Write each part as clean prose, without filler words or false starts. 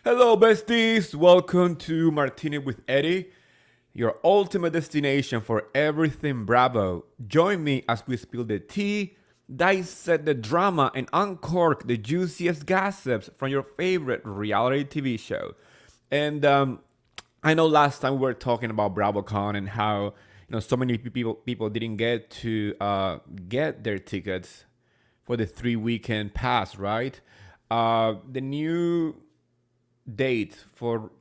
Hello, besties! Welcome to Martini with Eddie, your ultimate destination for everything Bravo. Join me as we spill the tea, dissect the drama, and uncork the juiciest gossips from your favorite reality TV show. And I know last time we were talking about BravoCon and how so many people didn't get to get their tickets for the 3 weekend pass, right? The new date for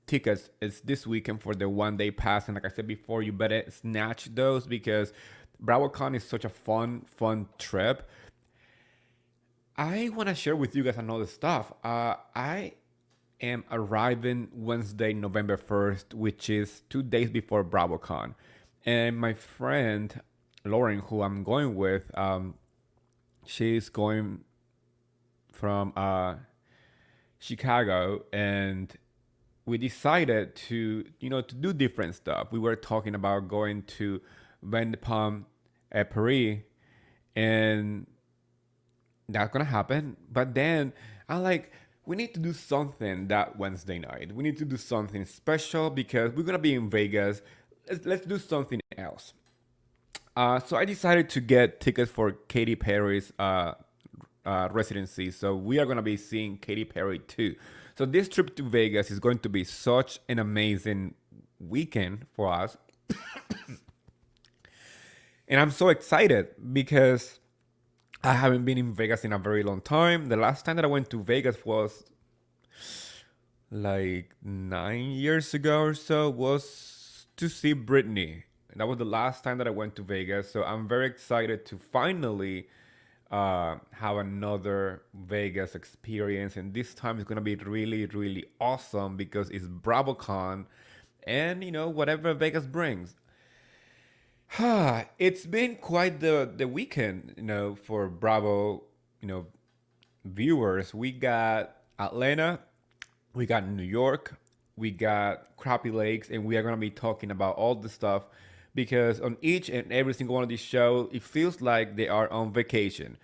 tickets is this weekend for the 1 day pass, and like I said before, you better snatch those because BravoCon is such a fun trip. I want to share with you guys another stuff. I am arriving Wednesday, November 1st, which is 2 days before BravoCon, and my friend Lauren, who I'm going with, she's going from Chicago, and we decided to do different stuff. We were talking about going to Vanderpump at Paris, and that's gonna happen. But then I'm like, we need to do something that Wednesday night. We need to do something special because we're gonna be in Vegas. Let's do something else. So I decided to get tickets for Katy Perry's residency. So we are going to be seeing Katy Perry too. So this trip to Vegas is going to be such an amazing weekend for us. And I'm so excited because I haven't been in Vegas in a very long time. The last time that I went to Vegas was like 9 years ago or so, was to see Britney. That was the last time that I went to Vegas. So I'm very excited to finally have another Vegas experience. And this time it's going to be really awesome because it's BravoCon and, whatever Vegas brings. It's been quite the weekend, for Bravo, viewers. We got Atlanta, we got New York, we got Crappie Lakes, and we are gonna be talking about all the stuff because on each and every single one of these shows, it feels like they are on vacation.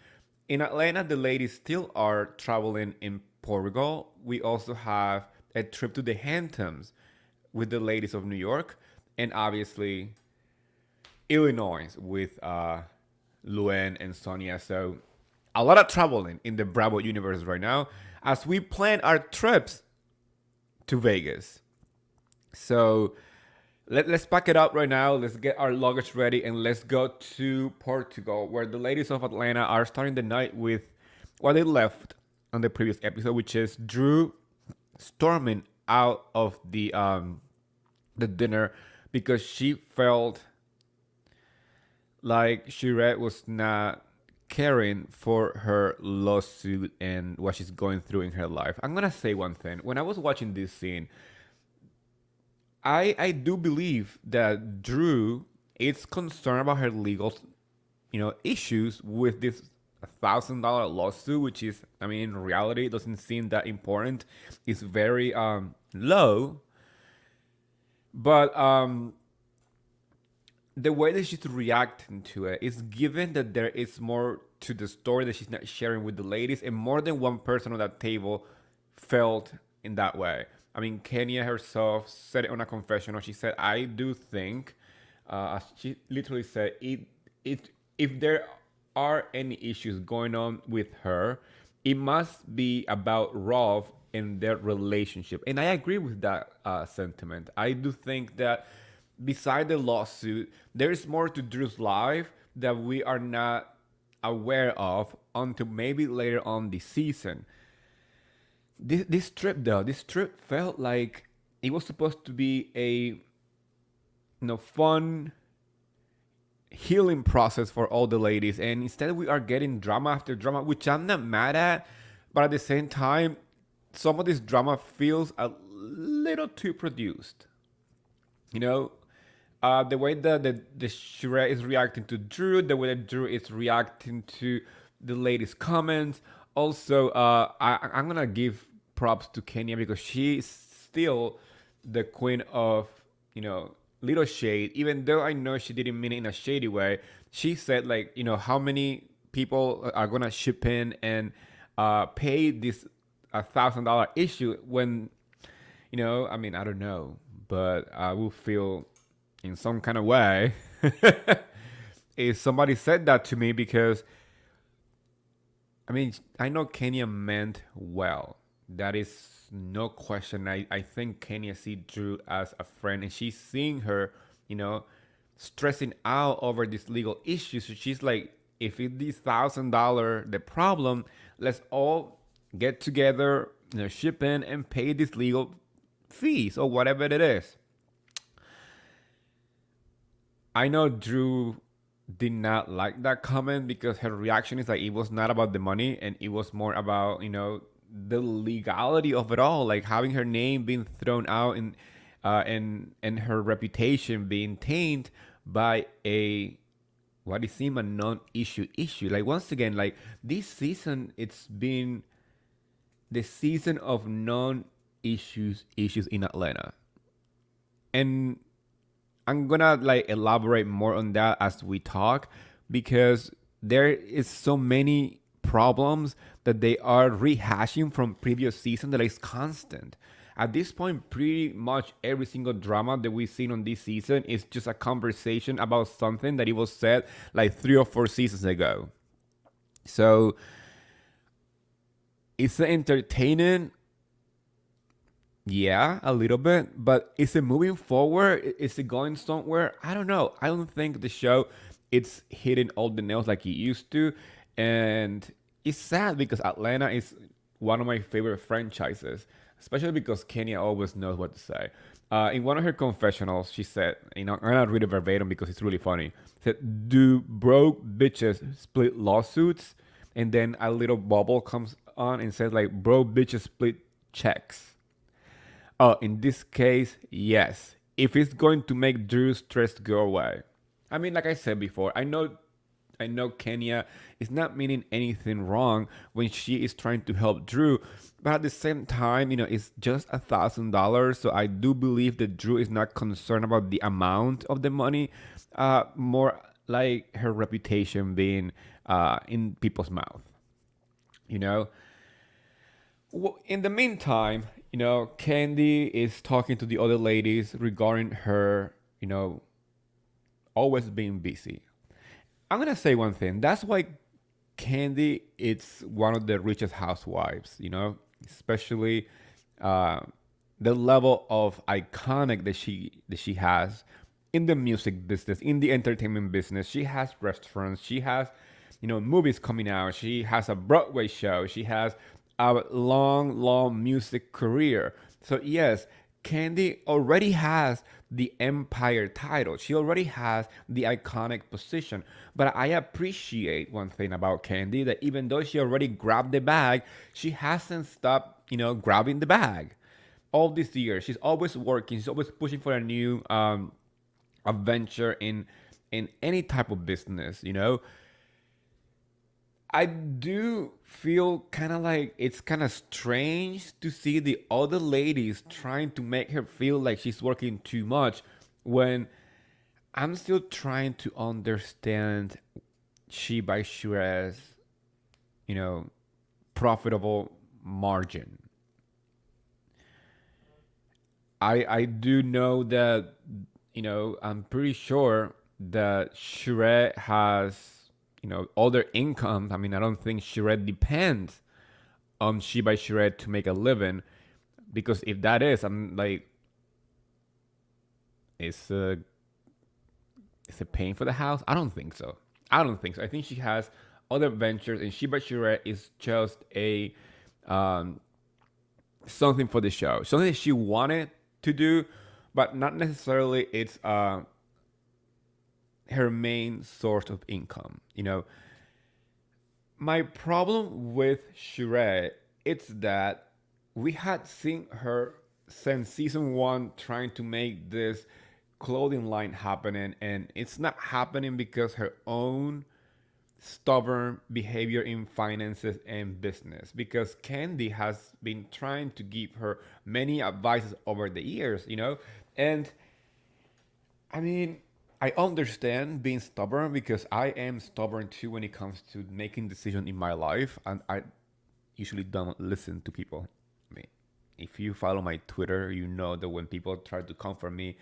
In Atlanta, the ladies still are traveling in Portugal. We also have a trip to the Hamptons with the ladies of New York, and obviously Illinois with LuAnn and Sonja. So a lot of traveling in the Bravo universe right now as we plan our trips to Vegas. So let's pack it up right now. Let's get our luggage ready and let's go to Portugal, where the ladies of Atlanta are starting the night with what they left on the previous episode, which is Drew storming out of the dinner because she felt like Sherette was not caring for her lawsuit and what she's going through in her life. I'm gonna say one thing. When I was watching this scene, I do believe that Drew is concerned about her legal, issues with this $1,000 lawsuit, which is, I mean, in reality, it doesn't seem that important. It's very low, but the way that she's reacting to it is given that there is more to the story that she's not sharing with the ladies, and more than one person on that table felt in that way. I mean, Kenya herself said it on a confessional. She said, "I do think," as she literally said, if there are any issues going on with her, it must be about Rolf and their relationship." And I agree with that sentiment. I do think that beside the lawsuit, there is more to Drew's life that we are not aware of until maybe later on the season. This trip though, this trip felt like it was supposed to be a fun healing process for all the ladies, and instead we are getting drama after drama, which I'm not mad at, but at the same time, some of this drama feels a little too produced. The way that the Shira is reacting to Drew, the way that Drew is reacting to the ladies' comments. Also, I'm gonna give props to Kenya because she's still the queen of little shade. Even though I know she didn't mean it in a shady way, she said like how many people are gonna ship in and pay this $1,000 issue when, I mean, I don't know, but I will feel in some kind of way if somebody said that to me because, I mean, I know Kenya meant well. That is no question. I think Kenya see Drew as a friend and she's seeing her, you know, stressing out over this legal issue. So she's like, if it's this $1,000 the problem, let's all get together, ship in and pay this legal fees or whatever it is. I know Drew did not like that comment because her reaction is like it was not about the money and it was more about, the legality of it all, like having her name being thrown out and her reputation being tainted by a what it seemed a non-issue. Like once again, like this season, it's been the season of non-issues in Atlanta, and I'm gonna like elaborate more on that as we talk because there is so many problems that they are rehashing from previous season that is constant. At this point, pretty much every single drama that we've seen on this season is just a conversation about something that it was said like 3 or 4 seasons ago. So it's entertaining. Yeah, a little bit, but is it moving forward? Is it going somewhere? I don't know. I don't think the show it's hitting all the nails like it used to, and it's sad because Atlanta is one of my favorite franchises, especially because Kenya always knows what to say. In one of her confessionals, she said, I'm gonna read it verbatim because it's really funny. Said, "Do broke bitches split lawsuits?" And then a little bubble comes on and says like, "Broke bitches split checks." Oh, in this case, yes. If it's going to make Drew's stress go away. I mean, like I said before, I know Kenya is not meaning anything wrong when she is trying to help Drew, but at the same time, it's just $1,000. So I do believe that Drew is not concerned about the amount of the money, more like her reputation being in people's mouth. You know, well, in the meantime, Candy is talking to the other ladies regarding her, always being busy. I'm gonna say one thing. That's why Candy is one of the richest housewives. Especially the level of iconic that she has in the music business, in the entertainment business. She has restaurants. She has, movies coming out. She has a Broadway show. She has a long music career. So yes, Candy already has the Empire title. She already has the iconic position. But I appreciate one thing about Candy that even though she already grabbed the bag, she hasn't stopped, grabbing the bag. All these years, she's always working. She's always pushing for a new adventure in any type of business. I do feel kind of like it's kind of strange to see the other ladies trying to make her feel like she's working too much when I'm still trying to understand She by Shure's, profitable margin. I do know that, I'm pretty sure that Shure has other income. I mean, I don't think Shred depends on She by Shred to make a living, because if that is, I'm like, is it paying for the house? I don't think so. I think she has other ventures, and She by Shred is just a something for the show, something that she wanted to do, but not necessarily it's her main source of income. My problem with Shure, it's that we had seen her since season 1 trying to make this clothing line happening, and it's not happening because her own stubborn behavior in finances and business, because Candy has been trying to give her many advices over the years, and I mean, I understand being stubborn because I am stubborn too when it comes to making decisions in my life, and usually don't listen to people. I mean, if you follow my Twitter, you know that when people try to comfort me,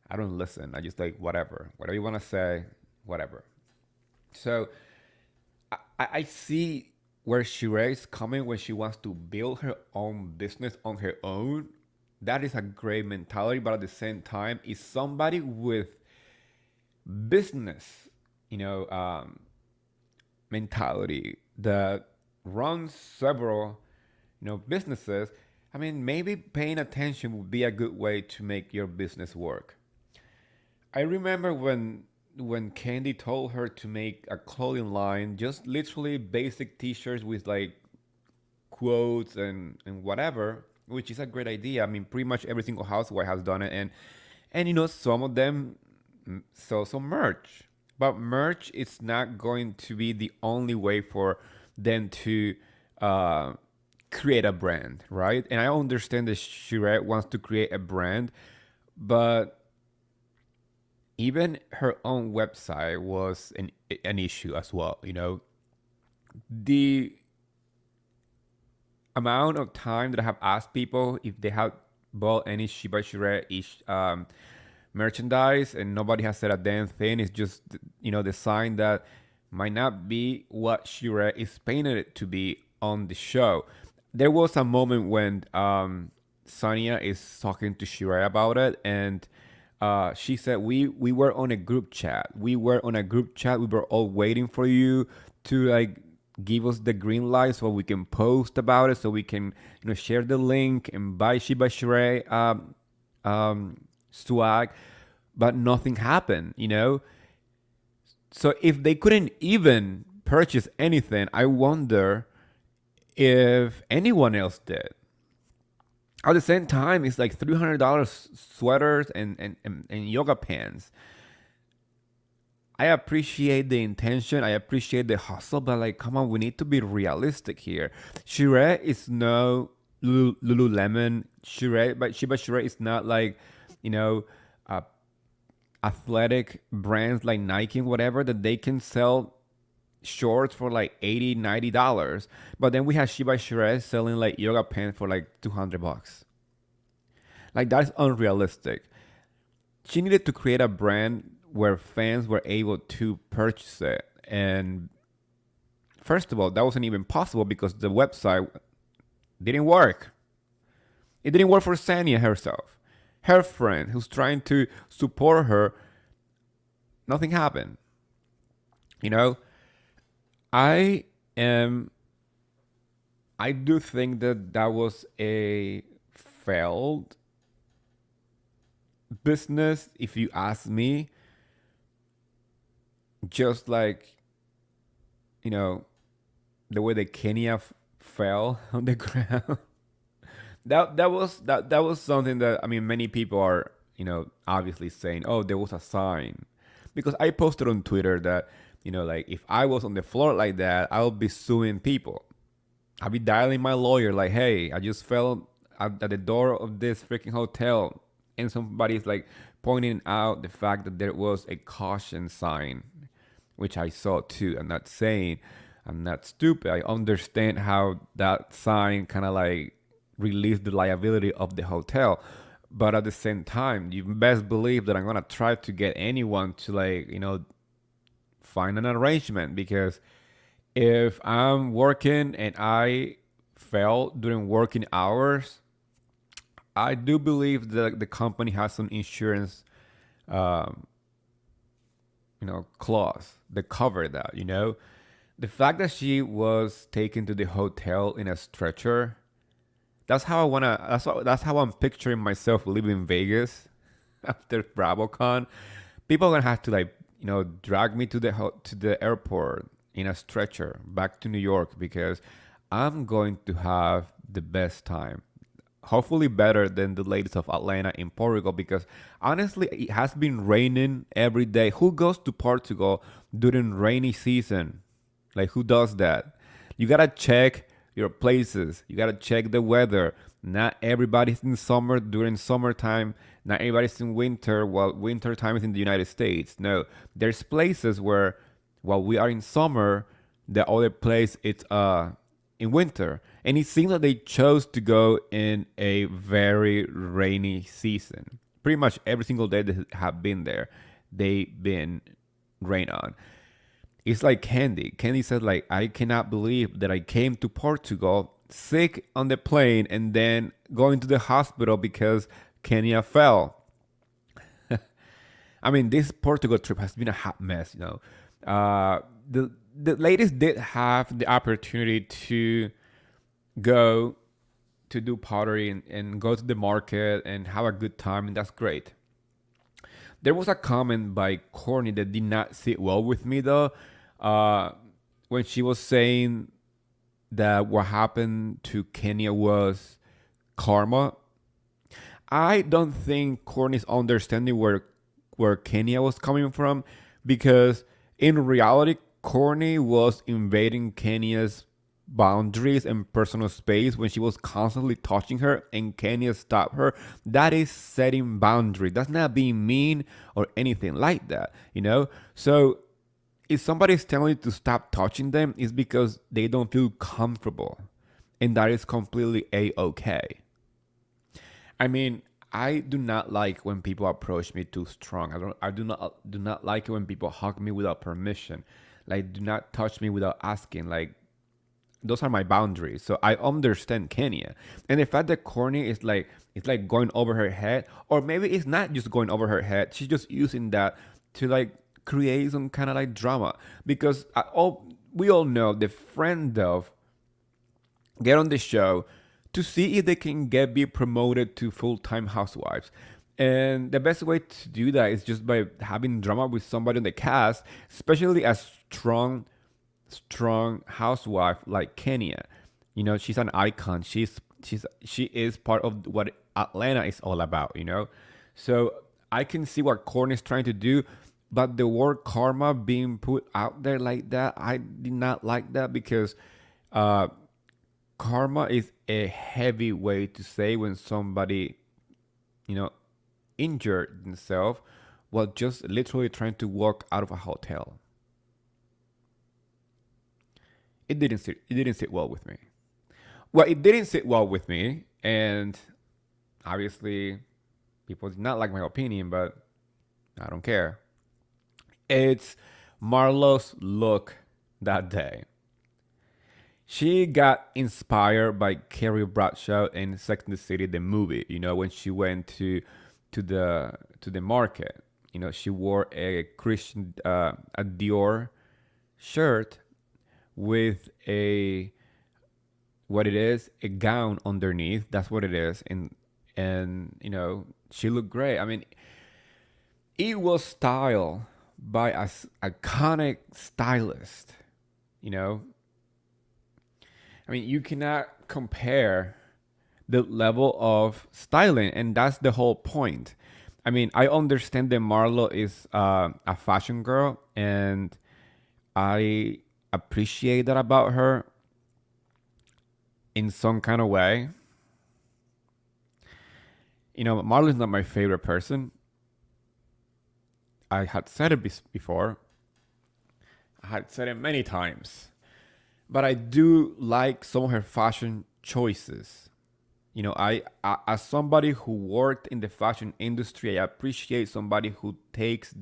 I don't listen. I just like whatever you want to say, whatever. So I see where Shireen is coming when she wants to build her own business on her own. That is a great mentality, but at the same time, is somebody with business, you know, mentality that runs several, businesses. I mean, maybe paying attention would be a good way to make your business work. I remember when Candy told her to make a clothing line, just literally basic T-shirts with like quotes and whatever, which is a great idea. I mean, pretty much every single housewife has done it, and some of them sell some merch, but merch is not going to be the only way for them to uh, create a brand, right? And I understand that Shireen wants to create a brand, but even her own website was an issue as well. The amount of time that I have asked people if they have bought any Shiba Shire ish merchandise, and nobody has said a damn thing. It's just the sign that might not be what Shire is painted it to be on the show. There was a moment when Sonia is talking to Shire about it, and she said we were on a group chat. We were on a group chat. We were all waiting for you to like give us the green light so we can post about it, so we can share the link and buy Shiba Shire swag. But nothing happened. So if they couldn't even purchase anything, I wonder if anyone else did. At the same time, it's like $300 sweaters and yoga pants. I appreciate the intention. I appreciate the hustle, but like, come on, we need to be realistic here. Shire is no Lululemon. But Shiba Shire is not like, uh, athletic brands like Nike and whatever that they can sell shorts for like $80, $90. But then we have Shiba Shire selling like yoga pants for like $200. Like, that's unrealistic. She needed to create a brand where fans were able to purchase it. And first of all, that wasn't even possible because the website didn't work. It didn't work for Sania herself. Her friend who's trying to support her, nothing happened. I do think that was a failed business, if you ask me. Just like, the way that Kenya fell on the ground. That was something that, I mean, many people are obviously saying, oh, there was a sign, because I posted on Twitter that like, if I was on the floor like that, I would be suing people. I'd be dialing my lawyer like, hey, I just fell at the door of this freaking hotel, and somebody's like pointing out the fact that there was a caution sign, which I saw too. I'm not saying I'm not stupid. I understand how that sign kind of like released the liability of the hotel. But at the same time, you best believe that I'm going to try to get anyone to like, find an arrangement, because if I'm working and I fell during working hours, I do believe that the company has some insurance, clause that cover that. The fact that she was taken to the hotel in a stretcher, that's how I wanna. That's how I'm picturing myself living in Vegas after BravoCon. People are gonna have to like drag me to the airport in a stretcher back to New York, because I'm going to have the best time. Hopefully better than the ladies of Atlanta in Portugal, because honestly, it has been raining every day. Who goes to Portugal during rainy season? Like, who does that? You gotta check your places. You gotta check the weather. Not everybody's in summer during summertime. Not everybody's in winter while winter time is in the United States. No, there's places where while we are in summer, the other place it's in winter, and it seems like they chose to go in a very rainy season. Pretty much every single day they have been there, they've been rain on. It's like Candy. Candy said, like, I cannot believe that I came to Portugal sick on the plane and then going to the hospital because Kenya fell. I mean, this Portugal trip has been a hot mess, you know. The ladies did have the opportunity to go to do pottery and go to the market and have a good time, and that's great. There was a comment by Courtney that did not sit well with me though, when she was saying that what happened to Kenya was karma. I don't think Courtney's understanding where Kenya was coming from, because in reality, Courtney was invading Kenya's boundaries and personal space when she was constantly touching her and Kenya stopped her. That is setting boundaries. That's not being mean or anything like that, you know? So if somebody's telling you to stop touching them, it's because they don't feel comfortable. And that is completely a-okay. I mean, I do not like when people approach me too strong. I do not like it when people hug me without permission. Like, do not touch me without asking. Like, those are my boundaries. So I understand Kenya. And the fact that Courtney is like, it's like going over her head, or maybe it's not just going over her head. She's just using that to like create some kind of like drama. Because we all know the friend of get on the show to see if they can be promoted to full-time housewives. And the best way to do that is just by having drama with somebody in the cast, especially a strong housewife like Kenya. You know, she's an icon. She is part of what Atlanta is all about, you know? So I can see what Courtney's trying to do, but the word karma being put out there like that, I did not like that, because karma is a heavy way to say when somebody, you know, injured themselves while just literally trying to walk out of a hotel. It didn't sit well with me. Well, it didn't sit well with me, and obviously people did not like my opinion, but I don't care. It's Marlo's look that day. She got inspired by Carrie Bradshaw in Sex and the City, the movie. You know, when she went to the market. You know, she wore a Dior shirt with a gown underneath. That's what it is, and you know, she looked great. I mean, it was styled by an iconic stylist. You know, I mean, you cannot compare the level of styling, and that's the whole point. I mean, I understand that Marlo is a fashion girl, and I appreciate that about her in some kind of way. You know, Marlo is not my favorite person. I had said it before. I had said it many times. But I do like some of her fashion choices. You know, I as somebody who worked in the fashion industry, I appreciate somebody who takes,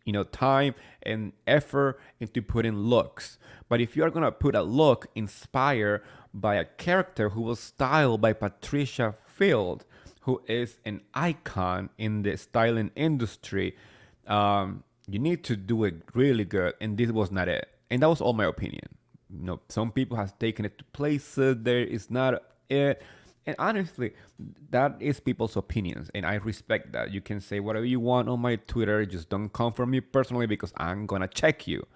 you know, time and effort into putting looks. But if you're gonna put a look inspired by a character who was styled by Patricia Field, who is an icon in the styling industry, you need to do it really good. And this was not it. And that was all my opinion. You know, some people have taken it to places there is not it. And honestly, that is people's opinions, and I respect that. You can say whatever you want on my Twitter, just don't come for me personally, because I'm gonna check you.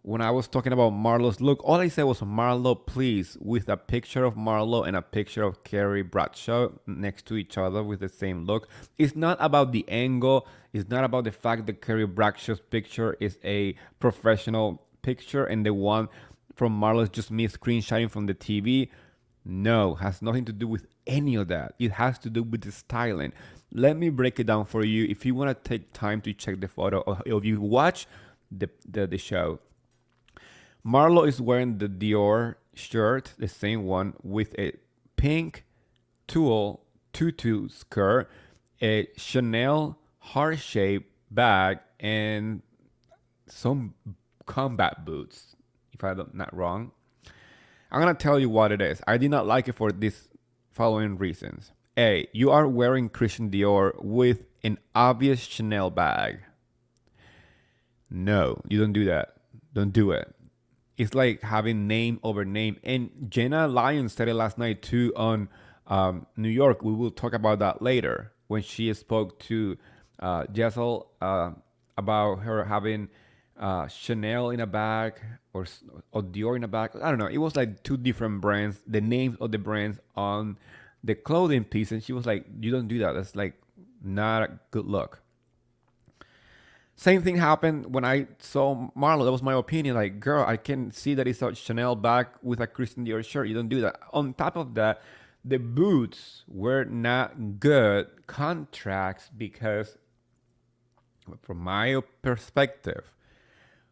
When I was talking about Marlo's look, all I said was, Marlo, please, with a picture of Marlo and a picture of Carrie Bradshaw next to each other with the same look. It's not about the angle. It's not about the fact that Carrie Bradshaw's picture is a professional picture and the one from Marlo is just me screenshotting from the TV. No, has nothing to do with any of that. It has to do with the styling. Let me break it down for you. If you want to take time to check the photo, or if you watch the show, Marlo is wearing the Dior shirt, the same one, with a pink tulle tutu skirt, a Chanel heart-shaped bag, and some combat boots, if I'm not wrong. I'm gonna tell you what it is. I did not like it for these following reasons. A, you are wearing Christian Dior with an obvious Chanel bag. No, you don't do that. Don't do it. It's like having name over name. And Jenna Lyons said it last night too on New York. We will talk about that later when she spoke to Jessel about her having Chanel in a bag or Dior in a bag. I don't know. It was like two different brands, the names of the brands on the clothing piece. And she was like, you don't do that. That's like not a good look. Same thing happened when I saw Marlo. That was my opinion. Like, girl, I can see that it's a Chanel bag with a Christian Dior shirt. You don't do that. On top of that, the boots were not good contracts because, from my perspective,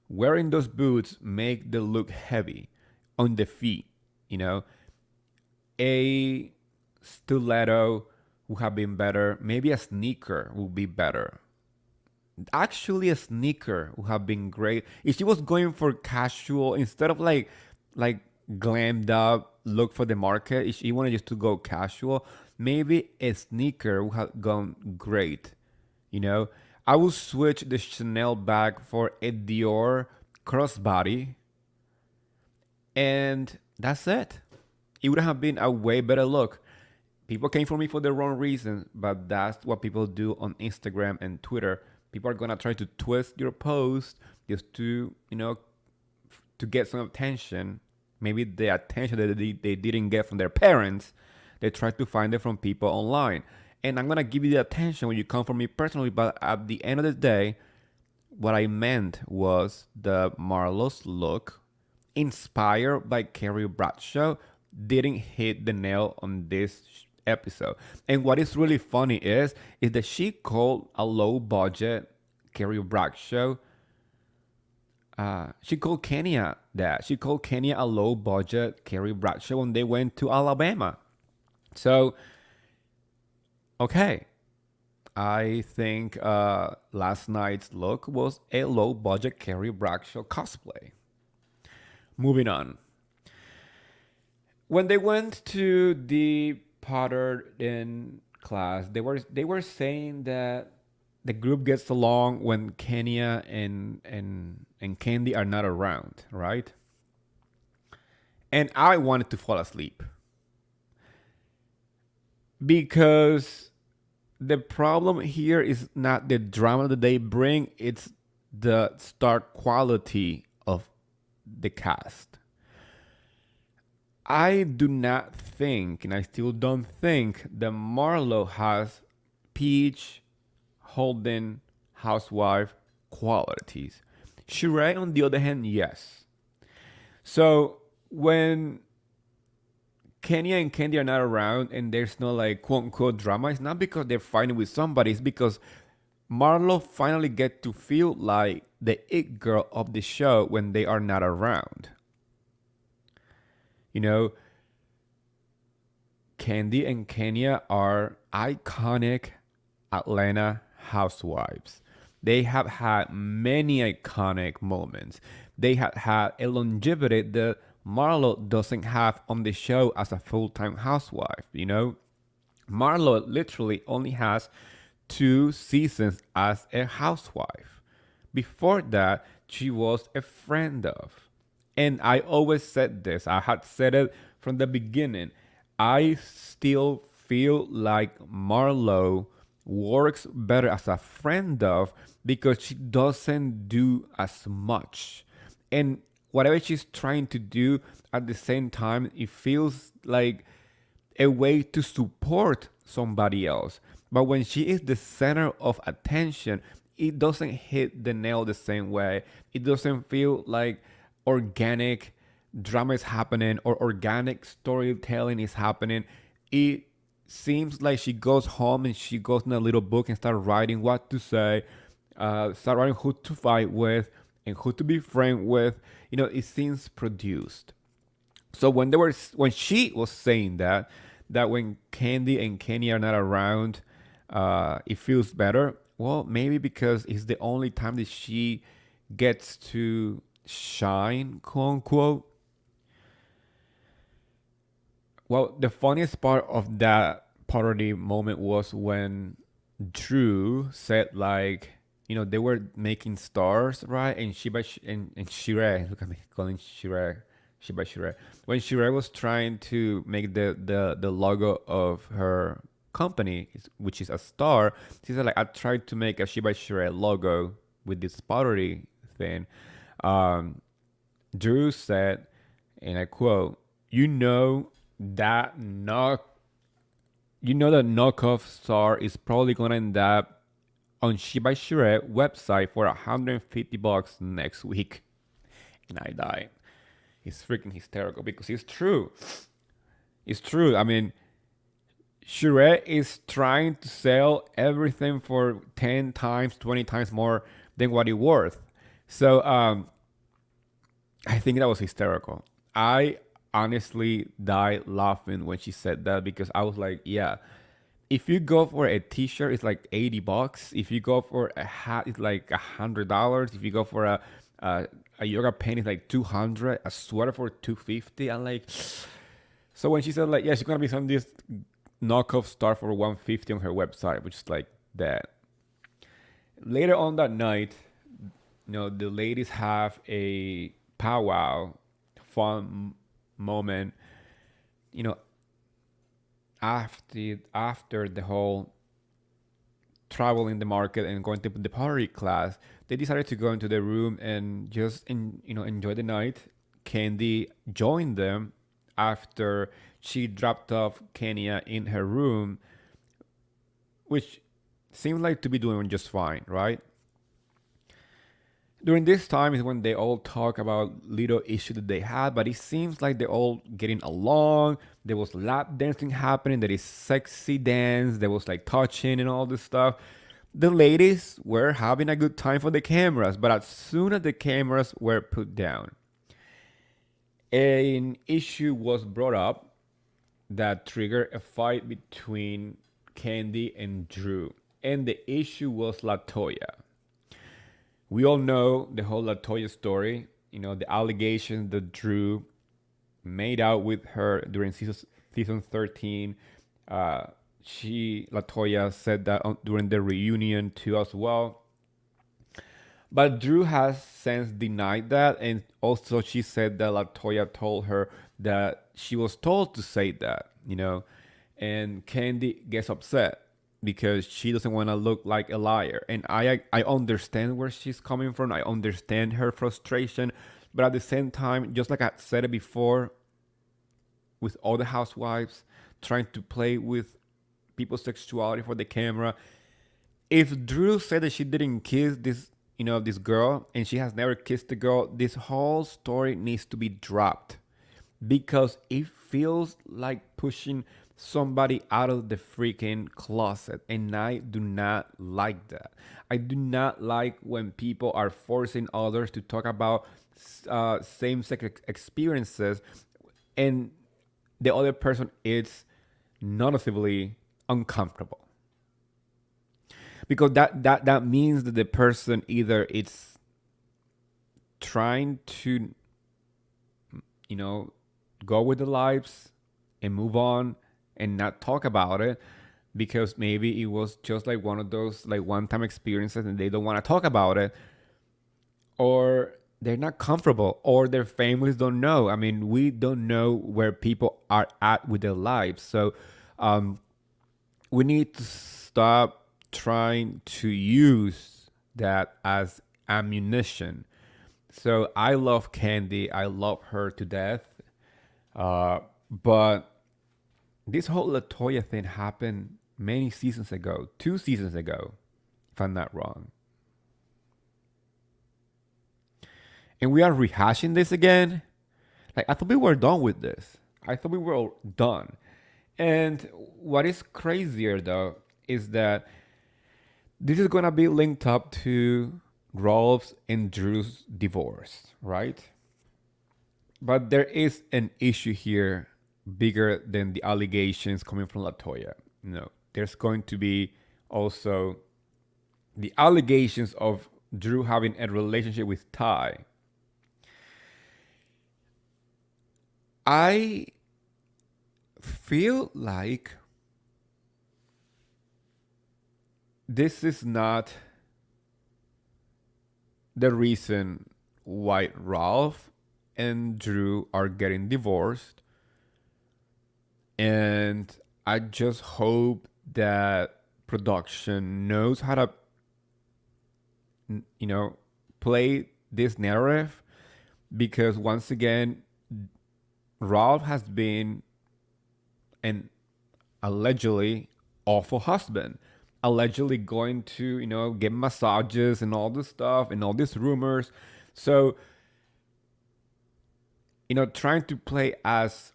wearing those boots make the look heavy on the feet. You know, a stiletto would have been better. Maybe a sneaker would be better. Actually, a sneaker would have been great if she was going for casual instead of like glammed up look for the market. If she wanted just to go casual, maybe a sneaker would have gone great. You know, I would switch the Chanel bag for a Dior crossbody, and that's it. It would have been a way better look. People came for me for the wrong reasons, but that's what people do on Instagram and Twitter. People are gonna try to twist your post just to, to get some attention. Maybe the attention that they didn't get from their parents, they try to find it from people online. And I'm gonna give you the attention when you come from me personally. But at the end of the day, what I meant was the Marlo's look, inspired by Carrie Bradshaw, didn't hit the nail on this episode. And what is really funny is that she called a low budget Carrie Bradshaw. She called Kenya that. She called Kenya a low budget Carrie Bradshaw when they went to Alabama. So, okay. I think last night's look was a low budget Carrie Bradshaw cosplay. Moving on. When they went to the Potter in class, they were saying that the group gets along when Kenya and Candy are not around, right? And I wanted to fall asleep because the problem here is not the drama that they bring, it's the star quality of the cast. I do not think, and I still don't think, that Marlo has Peach, Holden, Housewife qualities. Sheree, on the other hand, yes. So when Kenya and Candy are not around and there's no like quote unquote drama, it's not because they're fighting with somebody, it's because Marlo finally get to feel like the it girl of the show when they are not around. You know, Candy and Kenya are iconic Atlanta housewives. They have had many iconic moments. They have had a longevity that Marlo doesn't have on the show as a full-time housewife, Marlo literally only has 2 seasons as a housewife. Before that, she was a friend of. And I always said this, I had said it from the beginning. I still feel like Marlo works better as a friend of because she doesn't do as much. And whatever she's trying to do at the same time, it feels like a way to support somebody else. But when she is the center of attention, it doesn't hit the nail the same way. It doesn't feel like organic drama is happening or organic storytelling is happening. It seems like she goes home and she goes in a little book and start writing what to say, start writing who to fight with, and who to be friend with, it seems produced. So when she was saying that when Candy and Kenny are not around, it feels better. Well, maybe because it's the only time that she gets to shine, quote unquote. Well, the funniest part of that parody moment was when Drew said like, they were making stars, right? And and Shire, look at me calling Shire, Shire. When Shire was trying to make the logo of her company, which is a star, she said like, I tried to make a Shiba Shire logo with this pottery thing. Um, Drew said, and I quote, that knock that knockoff star is probably gonna end up on Shiba Shire website for $150 next week. And I died. It's freaking hysterical because it's true. It's true. I mean, Shire is trying to sell everything for 10 times, 20 times more than what it's worth. So I think that was hysterical. I honestly died laughing when she said that because I was like, yeah, if you go for a t-shirt, it's like $80. If you go for a hat, it's like $100. If you go for a yoga pant, it's like 200. A sweater for 250. I'm like, so when she said like, yeah, she's gonna be selling this knockoff star for 150 on her website, which is like that. Later on that night, the ladies have a powwow, fun moment. You know, after the whole travel in the market and going to the pottery class, they decided to go into the room and just enjoy the night. Candy joined them after she dropped off Kenya in her room, which seems like to be doing just fine, right? During this time is when they all talk about little issues that they had, but it seems like they're all getting along. There was lap dancing happening. There is sexy dance. There was like touching and all this stuff. The ladies were having a good time for the cameras, but as soon as the cameras were put down, an issue was brought up that triggered a fight between Candy and Drew. And the issue was LaToya. We all know the whole LaToya story, the allegations that Drew made out with her during season 13. LaToya said that during the reunion too as well. But Drew has since denied that, and also she said that LaToya told her that she was told to say that, and Candy gets upset because she doesn't want to look like a liar. And I understand where she's coming from. I understand her frustration, but at the same time, just like I said it before, with all the housewives trying to play with people's sexuality for the camera, if Drew said that she didn't kiss this girl and she has never kissed the girl, this whole story needs to be dropped because it feels like pushing somebody out of the freaking closet, and I do not like that. I do not like when people are forcing others to talk about same-sex experiences and the other person is noticeably uncomfortable, because that means that the person either it's trying to go with the lives and move on and not talk about it because maybe it was just like one of those like one-time experiences and they don't want to talk about it, or they're not comfortable, or their families don't know. I mean, we don't know where people are at with their lives. So we need to stop trying to use that as ammunition. So I love Candy. I love her to death. But this whole LaToya thing happened many seasons ago, 2 seasons ago, if I'm not wrong. And we are rehashing this again. Like, I thought we were done with this. I thought we were all done. And what is crazier though is that this is gonna be linked up to Rolf's and Drew's divorce, right? But there is an issue here bigger than the allegations coming from Latoya. There's going to be also the allegations of Drew having a relationship with Ty. I feel like this is not the reason why Ralph and Drew are getting divorced. And I just hope that production knows how to, play this narrative, because once again, Ralph has been an allegedly awful husband, allegedly going to, get massages and all this stuff and all these rumors. So, trying to play as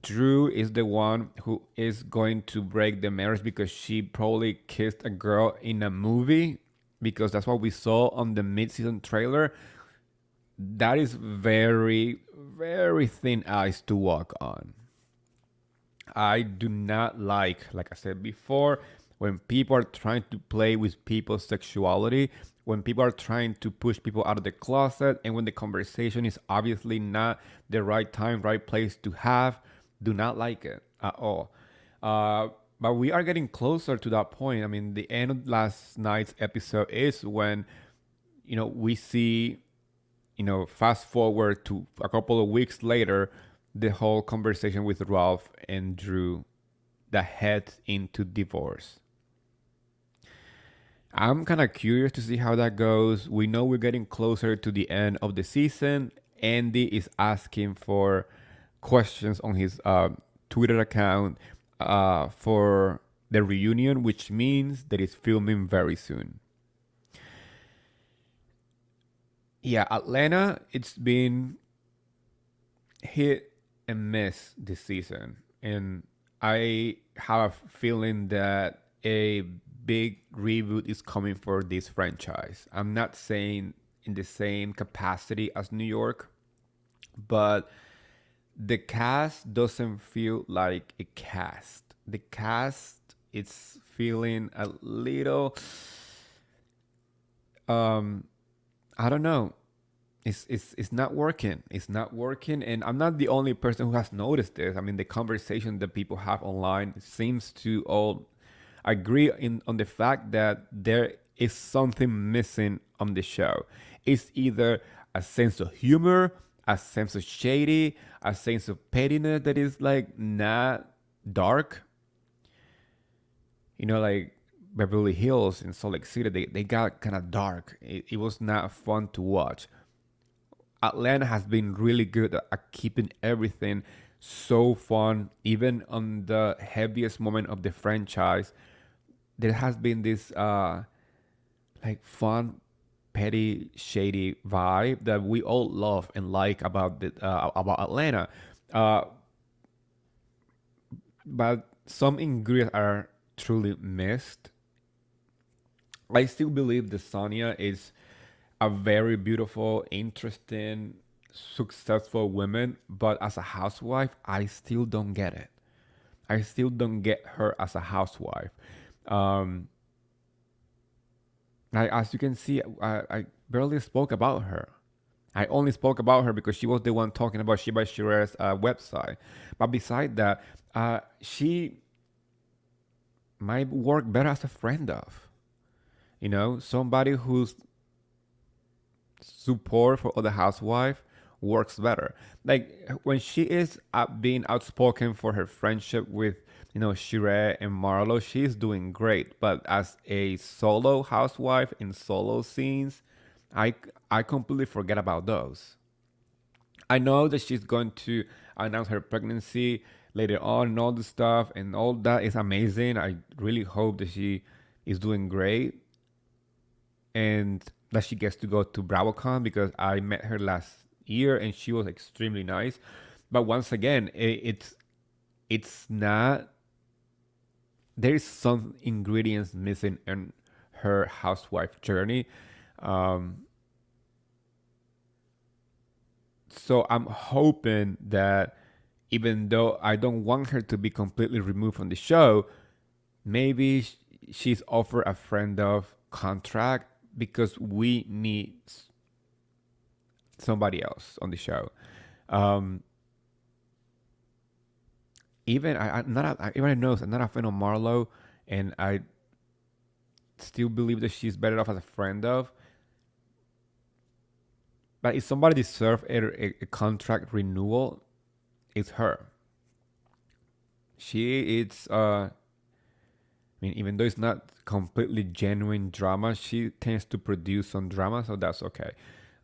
Drew is the one who is going to break the marriage because she probably kissed a girl in a movie, because that's what we saw on the mid-season trailer. That is very, very thin ice to walk on. I do not like I said before, when people are trying to play with people's sexuality, when people are trying to push people out of the closet, and when the conversation is obviously not the right time, right place to have, do not like it at all. But we are getting closer to that point. I mean, the end of last night's episode is when, we see, fast forward to a couple of weeks later, the whole conversation with Ralph and Drew that heads into divorce. I'm kind of curious to see how that goes. We know we're getting closer to the end of the season. Andy is asking for questions on his Twitter account for the reunion, which means that it's filming very soon. Yeah, Atlanta, it's been hit and miss this season. And I have a feeling that a big reboot is coming for this franchise. I'm not saying in the same capacity as New York, but the cast doesn't feel like a cast. The cast is feeling a little I don't know. It's not working. It's not working, and I'm not the only person who has noticed this. I mean, the conversation that people have online seems to all agree on the fact that there is something missing on the show. It's either a sense of humor, a sense of shady, a sense of pettiness that is like not dark. Like Beverly Hills and Salt Lake City, they got kind of dark. It was not fun to watch. Atlanta has been really good at keeping everything so fun, even on the heaviest moment of the franchise. There has been this like fun, petty, shady vibe that we all love and like about about Atlanta. Uh, but some ingredients are truly missed. I still believe that Sonia is a very beautiful, interesting, successful woman, but as a housewife, I still don't get it. I still don't get her as a housewife. Um, as you can see, I barely spoke about her. I only spoke about her because she was the one talking about Shiba Shire's website. But beside that, she might work better as a friend of. Somebody who's support for other housewife works better. Like when she is being outspoken for her friendship with Shire and Marlo, she's doing great. But as a solo housewife in solo scenes, I completely forget about those. I know that she's going to announce her pregnancy later on and all the stuff, and all that is amazing. I really hope that she is doing great and that she gets to go to BravoCon, because I met her last year and she was extremely nice. But once again, it's not. There is some ingredients missing in her housewife journey. Um, so I'm hoping that even though I don't want her to be completely removed from the show, maybe she's offered a friend of contract because we need somebody else on the show. Um, I'm not even I know I'm not a fan of Marlo, and I still believe that she's better off as a friend of. But if somebody deserves a contract renewal, it's her. She is I mean, even though it's not completely genuine drama, she tends to produce some drama, so that's okay.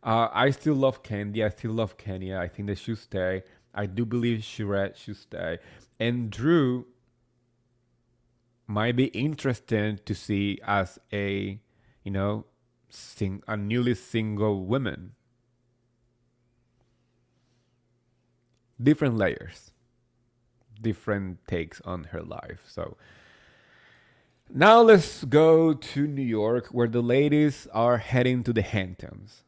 I still love Candy. I still love Kenya. I think they should stay. I do believe Shirette should stay. And Drew might be interesting to see as a, you know, a newly single woman. Different layers, different takes on her life. So now let's go to New York, where the ladies are heading to the Hamptons.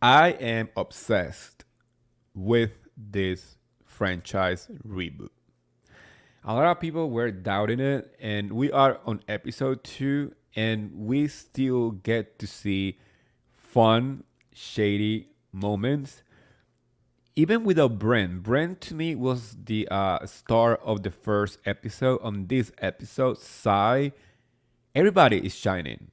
I am obsessed with this franchise reboot. A lot of people were doubting it, and we are on episode 2, and we still get to see fun, shady moments. Even without Brent. Brent to me was the star of the first episode. On this episode, Sai, everybody is shining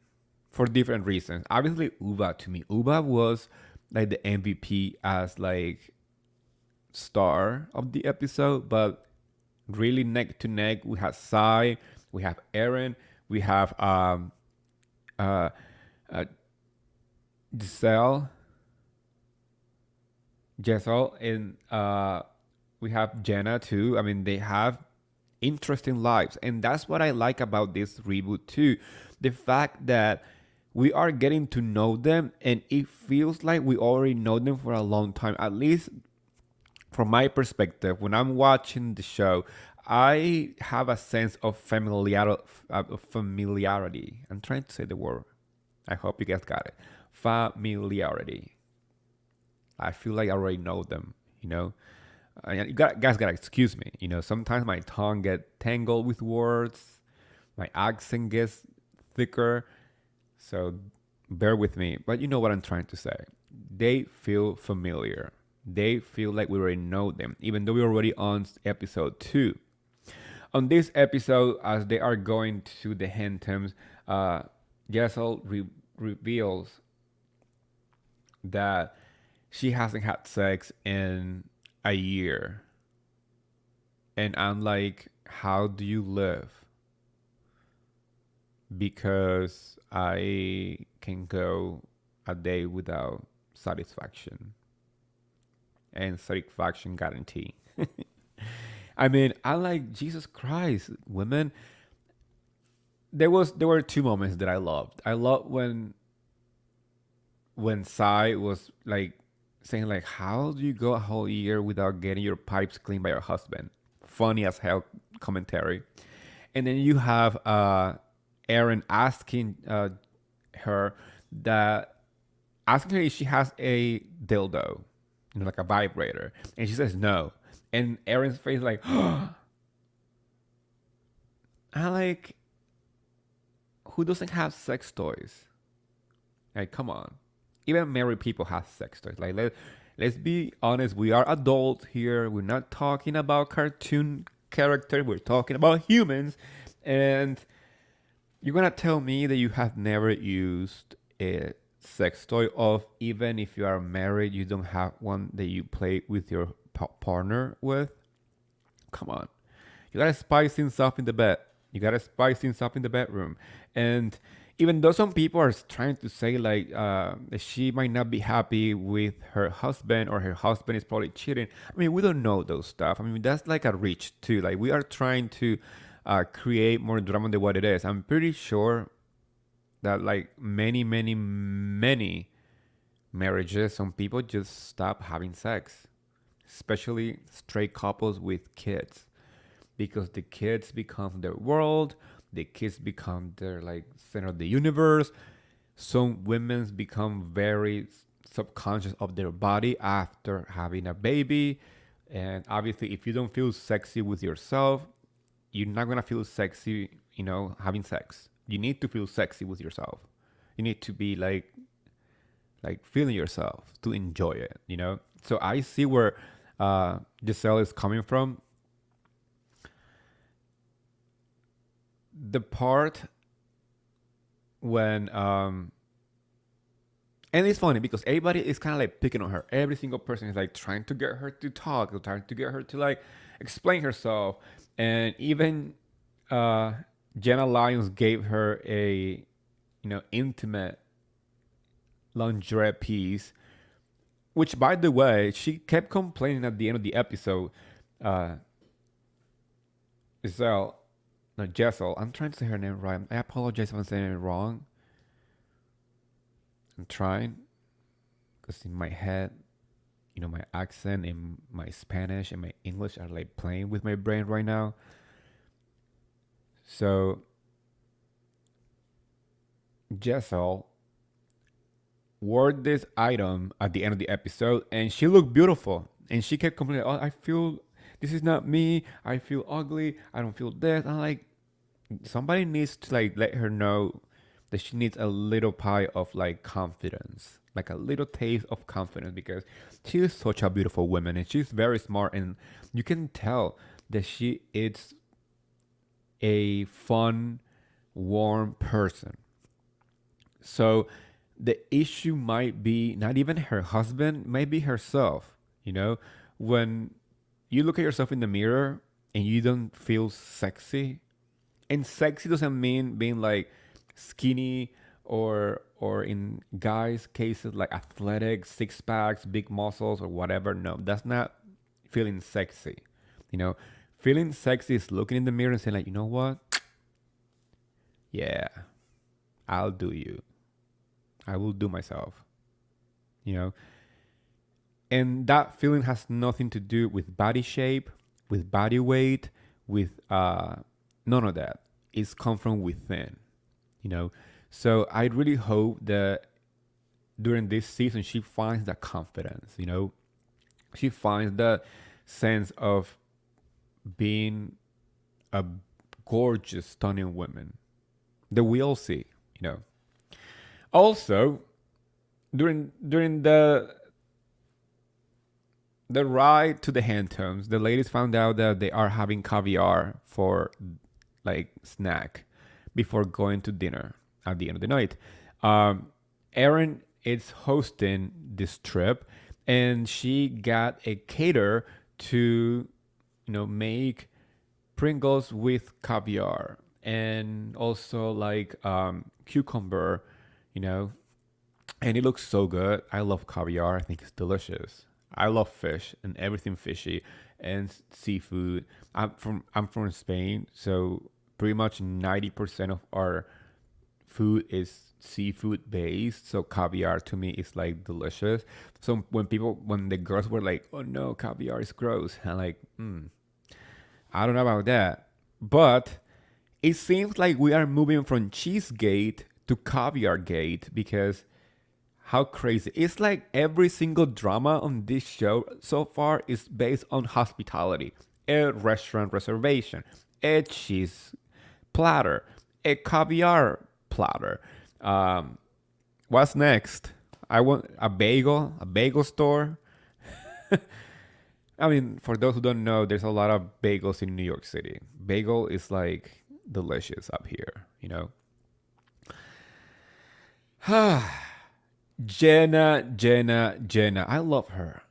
for different reasons. Obviously, Ubah to me. Ubah was like the MVP as like star of the episode, but really neck to neck, we have Sai, we have Aaron, we have uh, uh, Giselle, Jessel, and we have Jenna too. I mean, they have interesting lives, and that's what I like about this reboot too. The fact that we are getting to know them, and it feels like we already know them for a long time. At least from my perspective, when I'm watching the show, I have a sense of familiarity. I'm trying to say the word. I hope you guys got it. Familiarity. I feel like I already know them, you know. You guys gotta excuse me. You know, sometimes my tongue get tangled with words, my accent gets thicker, so bear with me. But you know what I'm trying to say. They feel familiar. They feel like we already know them, even though we're already on episode 2. On this episode, as they are going to the Hamptons, Jessel reveals that she hasn't had sex in a year. And I'm like, how do you live? Because I can go a day without satisfaction. And satisfaction guarantee. I mean, I like Jesus Christ, women. There were 2 moments that I loved. I loved when Sai was like saying like, how do you go a whole year without getting your pipes cleaned by your husband? Funny as hell commentary. And then you have Aaron asking her that asking her if she has a dildo, you know, like a vibrator, and she says no. And Aaron's face like, I like, who doesn't have sex toys? Like, come on. Even married people have sex toys. Like, let's be honest. We are adults here. We're not talking about cartoon characters. We're talking about humans. And you're going to tell me that you have never used a sex toy, of even if you are married, you don't have one that you play with your partner with? Come on. You got to spice things up in the bed. You got to spice things up in the bedroom. And even though some people are trying to say like she might not be happy with her husband, or her husband is probably cheating. I mean, we don't know those stuff. I mean, that's like a reach too. Like, we are trying to create more drama than what it is. I'm pretty sure that like many marriages, some people just stop having sex, especially straight couples with kids, because the kids become their world. The kids become their like center of the universe. some women become very subconscious of their body after having a baby. And obviously, if you don't feel sexy with yourself, you're not gonna feel sexy, having sex. You need to feel sexy with yourself. You need to be like feeling yourself to enjoy it. So I see where Jessel is coming from. The part when and it's funny because everybody is kind of like picking on her. Every single person is like trying to get her to talk, trying to get her to like explain herself. And even Jenna Lyons gave her a intimate lingerie piece, which by the way, she kept complaining at the end of the episode. Uh Giselle, no, Jessel. I'm trying to say her name right. I apologize if I'm saying it wrong. I'm trying, because in my head, my accent and my Spanish and my English are like playing with my brain right now. So Jessel wore this item at the end of the episode, and she looked beautiful. And she kept complaining, "Oh, I feel this is not me. I feel ugly. I don't feel this." I'm like, somebody needs to like let her know that she needs a little pie of like confidence, like a little taste of confidence, because she is such a beautiful woman and she's very smart, and you can tell that she is a fun, warm person. So the issue might be not even her husband, maybe herself. When you look at yourself in the mirror and you don't feel sexy, and sexy doesn't mean being like skinny, or in guys cases like athletic, six packs, big muscles, or whatever. No, that's not feeling sexy. you know Feeling sexy is looking in the mirror and saying like, you know what, yeah, I'll do you, I will do myself. you know and that feeling has nothing to do with body shape, with body weight, with none of that. It's come from within. you know so I really hope that during this season she finds that confidence. She finds that sense of being a gorgeous, stunning woman that we all see. Also, during the ride to the Hamptons, the ladies found out that they are having caviar for like snack before going to dinner at the end of the night. Erin is hosting this trip, and she got a caterer to, make Pringles with caviar, and also like cucumber, you know, and it looks so good. I love caviar. I think it's delicious. I love fish and everything fishy and seafood. I'm from Spain, so pretty much 90% of our food is seafood based. So caviar to me is like delicious. So when the girls were like, "Oh no, caviar is gross," I'm like, I don't know about that. But it seems like we are moving from Cheesegate to Caviargate, because how crazy. It's like every single drama on this show so far is based on hospitality. A restaurant reservation, a cheese platter, a caviar platter. Um, what's next? I want a bagel store. I mean, for those who don't know, there's a lot of bagels in New York City. Bagel is like delicious up here. Jenna. I love her.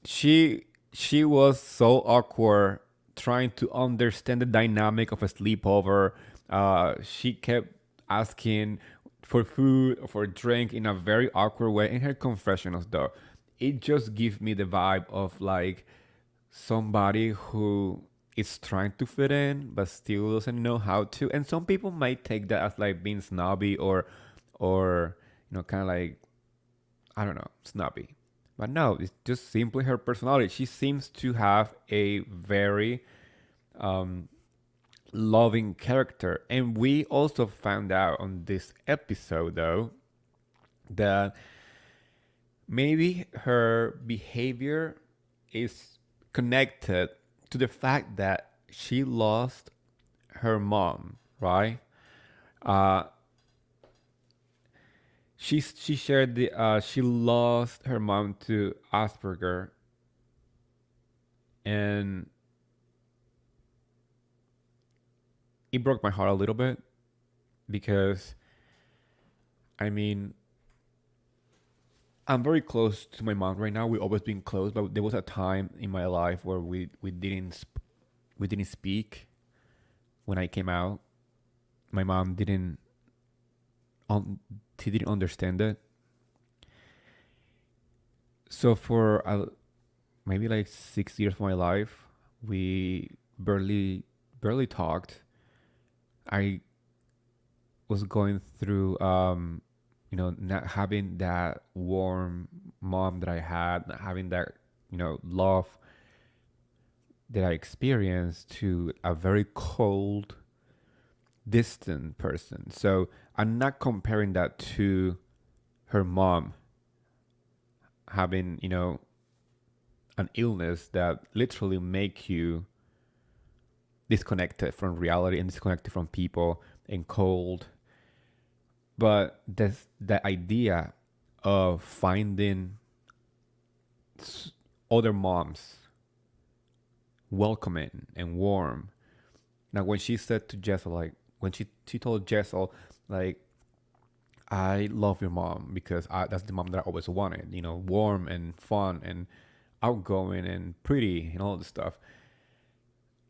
She was so awkward trying to understand the dynamic of a sleepover. She kept asking for food or for drink in a very awkward way in her confessionals, though. It just gives me the vibe of like somebody who is trying to fit in but still doesn't know how to. And some people might take that as like being snobby, or kind of like, I don't know, snobby. But no, it's just simply her personality. She seems to have a very loving character. And we also found out on this episode, though, that maybe her behavior is connected to the fact that she lost her mom, right? Uh, she shared the she lost her mom to Asperger, and it broke my heart a little bit because I mean I'm very close to my mom right now. We've always been close, but there was a time in my life where we didn't speak when I came out. My mom didn't she didn't understand it. So for maybe like 6 years of my life, we barely talked. I was going through not having that warm mom that I had, not having that love that I experienced, to a very cold, distant person. So I'm not comparing that to her mom having an illness that literally make you disconnected from reality and disconnected from people and cold. But the idea of finding other moms welcoming and warm. Now, when she said to Jessel, like when she told Jessel, like, I love your mom because that's the mom that I always wanted, warm and fun and outgoing and pretty and all this stuff.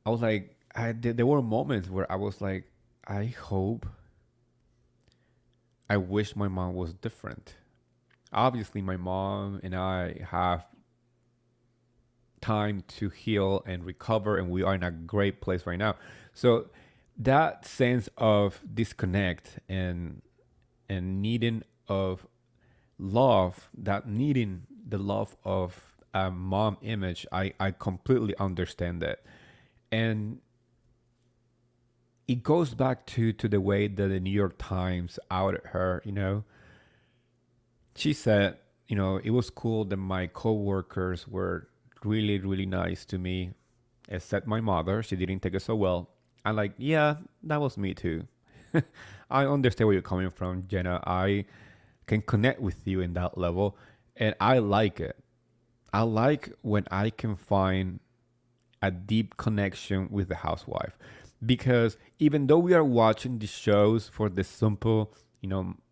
I was like, there were moments where I was like, I hope, I wish my mom was different. Obviously, my mom and I have time to heal and recover, and we are in a great place right now. So that sense of disconnect and needing of love, that needing the love of a mom image, I completely understand that. And it goes back to the way that the New York Times outed her. She said, it was cool that my coworkers were really, really nice to me, except my mother. She didn't take it so well. I'm like, yeah, that was me too. I understand where you're coming from, Jenna. I can connect with you in that level, and I like it. I like when I can find a deep connection with the housewife, because even though we are watching the shows for the simple,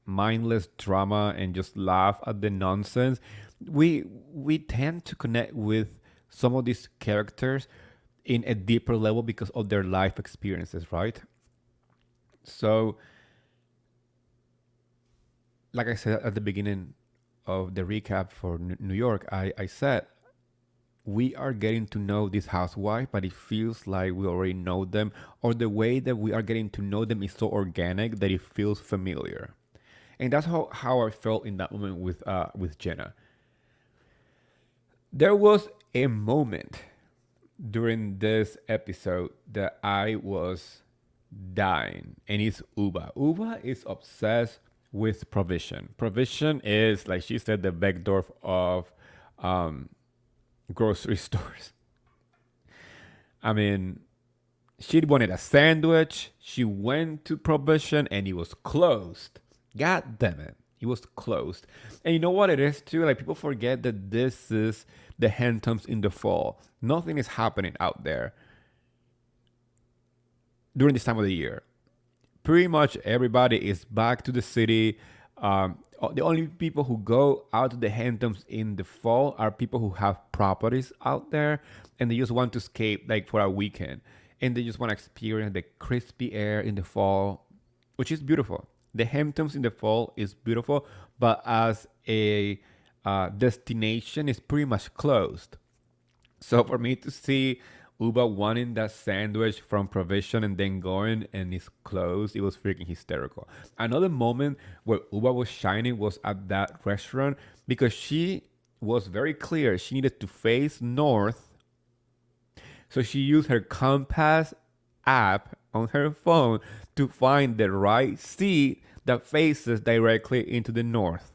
mindless drama and just laugh at the nonsense, we tend to connect with some of these characters in a deeper level because of their life experiences, right? So, like I said at the beginning of the recap for New York, I said we are getting to know this housewife, but it feels like we already know them, or the way that we are getting to know them is so organic that it feels familiar. And that's how I felt in that moment with Jenna. There was a moment during this episode that I was dying, and it's Ubah. Ubah is obsessed with provision. Provision is, like she said, the back door of grocery stores. I mean, she wanted a sandwich. She went to Provision and it was closed. God damn it. It was closed. And you know what it is too? Like, people forget that this is the Hamptons in the fall. Nothing is happening out there during this time of the year. Pretty much everybody is back to the city. The only people who go out to the Hamptons in the fall are people who have properties out there and they just want to escape, like, for a weekend. And they just want to experience the crispy air in the fall, which is beautiful. The Hamptons in the fall is beautiful, but as a destination, it's pretty much closed. So for me to see Ubah wanting that sandwich from Provision and then going and it's closed, it was freaking hysterical. Another moment where Ubah was shining was at that restaurant because she was very clear she needed to face north. So she used her compass app on her phone to find the right seat that faces directly into the north.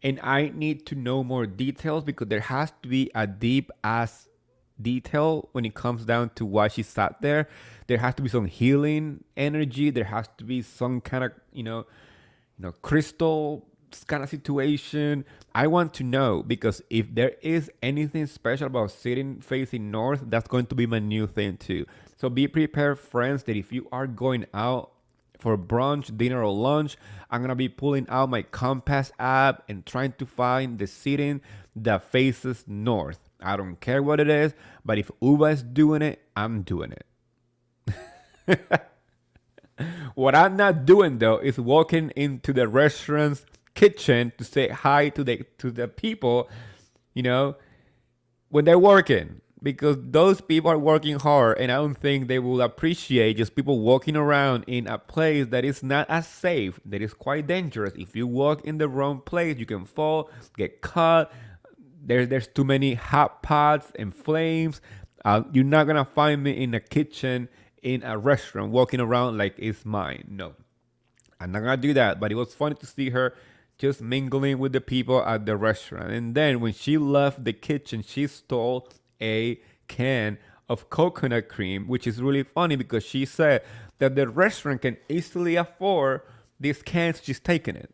And I need to know more details because there has to be a deep ass detail when it comes down to why she sat there. There has to be some healing energy. There has to be some kind of, crystal kind of situation. I want to know because if there is anything special about sitting facing north, that's going to be my new thing too. So be prepared, friends, that if you are going out for brunch, dinner, or lunch, I'm gonna be pulling out my Compass app and trying to find the seating that faces north. I don't care what it is, but if Ubah is doing it, I'm doing it. What I'm not doing though is walking into the restaurant's kitchen to say hi to the people, you know, when they're working. Because those people are working hard, and I don't think they will appreciate just people walking around in a place that is not as safe, that is quite dangerous. If you walk in the wrong place, you can fall, get caught. There's too many hot pots and flames. You're not gonna find me in a kitchen in a restaurant walking around like it's mine. No, I'm not gonna do that. But it was funny to see her just mingling with the people at the restaurant. And then when she left the kitchen, she stole a can of coconut cream, which is really funny because she said that the restaurant can easily afford these cans. She's taking it.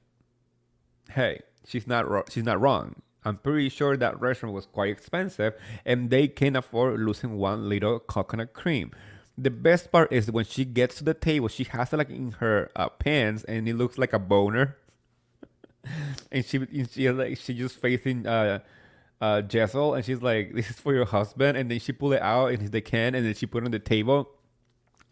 Hey, she's not wrong. I'm pretty sure that restaurant was quite expensive, and they can afford losing one little coconut cream. The best part is when she gets to the table, she has it like in her pants, and it looks like a boner. And she just facing Jessel, and she's like, "This is for your husband." And then she pull it out and they can, and then she put it on the table.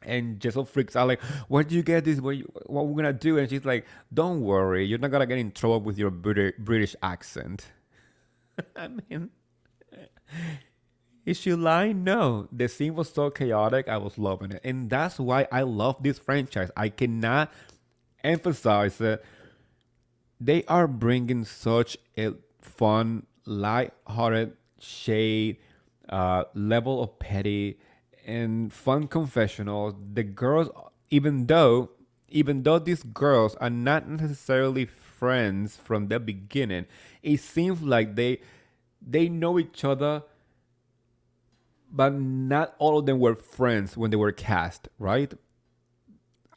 And Jessel freaks out like, "Where do you get this? What we're gonna do?" And she's like, "Don't worry, you're not gonna get in trouble with your British accent." I mean, is she lying? No. The scene was so chaotic. I was loving it, and that's why I love this franchise. I cannot emphasize it. They are bringing such a fun, light-hearted shade, level of petty, and fun confessionals. The girls, even though these girls are not necessarily friends from the beginning, it seems like they know each other, but not all of them were friends when they were cast, right?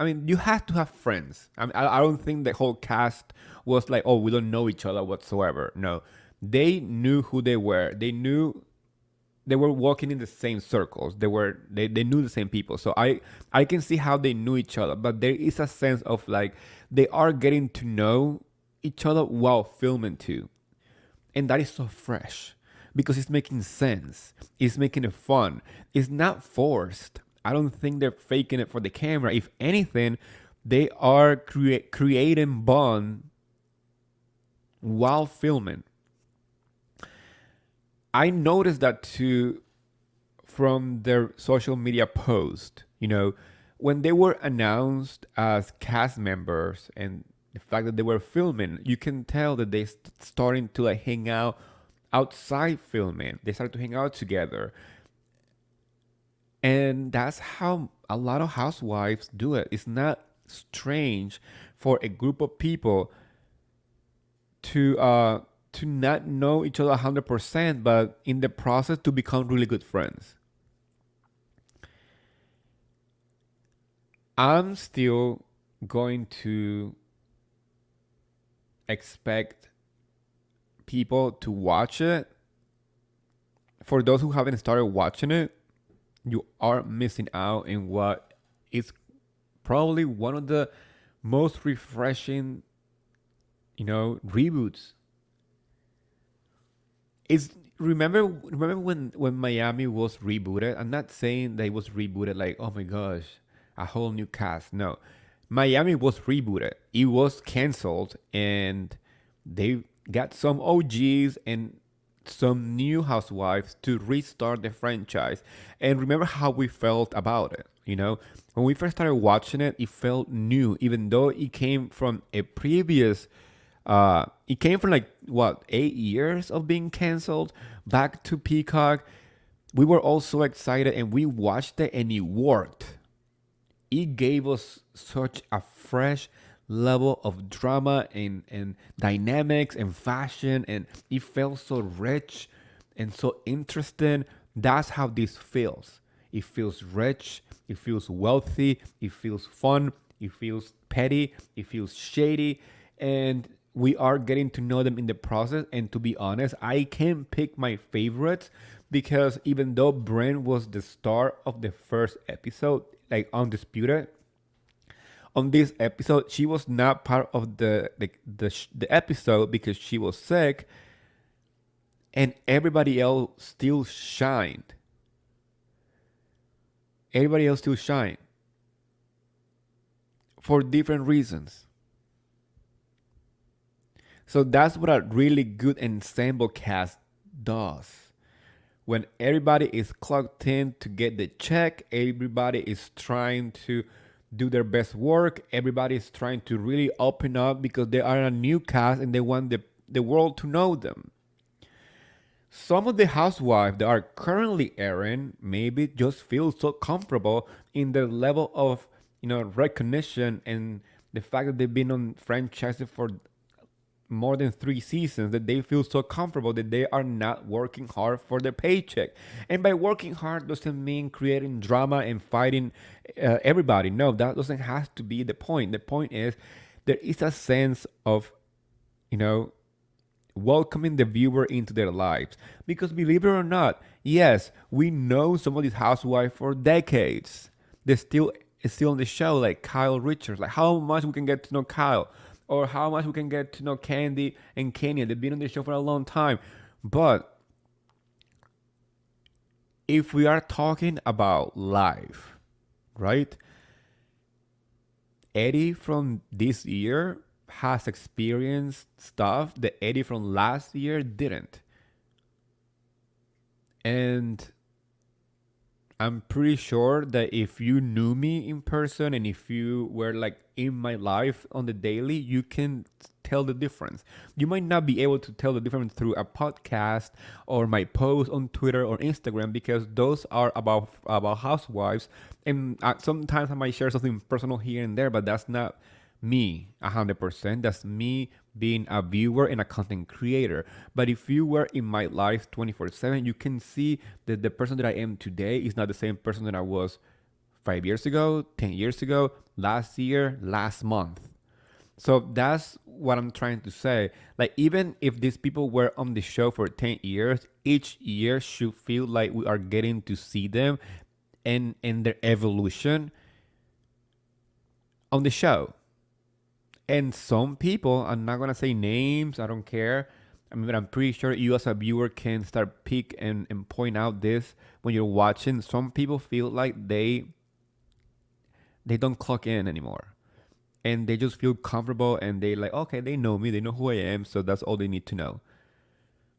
I mean, you have to have friends. I don't think the whole cast was like, oh, we don't know each other whatsoever. No, they knew who they were. They knew they were walking in the same circles. They knew the same people. So I can see how they knew each other. But there is a sense of like they are getting to know each other while filming too, and that is so fresh because it's making sense. It's making it fun. It's not forced. I don't think they're faking it for the camera. If anything, they are creating bond while filming. I noticed that too from their social media post. When they were announced as cast members and the fact that they were filming, you can tell that they starting to like hang out outside filming. They started to hang out together. And that's how a lot of housewives do it. It's not strange for a group of people to not know each other 100%, but in the process to become really good friends. I'm still going to expect people to watch it. For those who haven't started watching it, you are missing out in what is probably one of the most refreshing, reboots. It's remember when Miami was rebooted? I'm not saying that it was rebooted like, oh my gosh, a whole new cast. No. Miami was rebooted. It was canceled, and they got some OGs and some new housewives to restart the franchise. And remember how we felt about it. When we first started watching it, it felt new, even though it came from a previous it came from 8 years of being canceled back to Peacock. We were all so excited, and we watched it, and it worked. it gave us such a fresh level of drama and dynamics and fashion, and it felt so rich and so interesting. That's how this feels. It feels rich, it feels wealthy, it feels fun, it feels petty, it feels shady, and we are getting to know them in the process. And to be honest, I can't pick my favorites because even though Brent was the star of the first episode, like undisputed, on this episode she was not part of the episode because she was sick, and everybody else still shined. Everybody else still shined for different reasons. So that's what a really good ensemble cast does. When everybody is clocked in to get the check, everybody is trying to do their best work, everybody is trying to really open up because they are a new cast and they want the world to know them. Some of the housewives that are currently airing maybe just feel so comfortable in the level of recognition and the fact that they've been on franchises for more than 3 seasons, that they feel so comfortable that they are not working hard for their paycheck. And by working hard doesn't mean creating drama and fighting everybody. No, that doesn't have to be the point. The point is there is a sense of welcoming the viewer into their lives. Because believe it or not, yes, we know some of these housewives for decades. They're still on the show, like Kyle Richards. Like how much we can get to know Kyle, or how much we can get to know Candy and Kenya. They've been on the show for a long time. But if we are talking about life, right? Eddie from this year has experienced stuff that Eddie from last year didn't. And I'm pretty sure that if you knew me in person and if you were like in my life on the daily, you can tell the difference. You might not be able to tell the difference through a podcast or my post on Twitter or Instagram because those are about housewives, and sometimes I might share something personal here and there, but that's not me 100%. That's me being a viewer and a content creator. But if you were in my life 24/7, you can see that the person that I am today is not the same person that I was 5 years ago, 10 years ago, last year, last month. So that's what I'm trying to say. Like, even if these people were on the show for 10 years, each year should feel like we are getting to see them and their evolution on the show. And some people, I'm not going to say names, I don't care. I mean, but I'm pretty sure you as a viewer can start pick and point out this when you're watching. Some people feel like they don't clock in anymore. And they just feel comfortable and they like, okay, they know me, they know who I am, so that's all they need to know.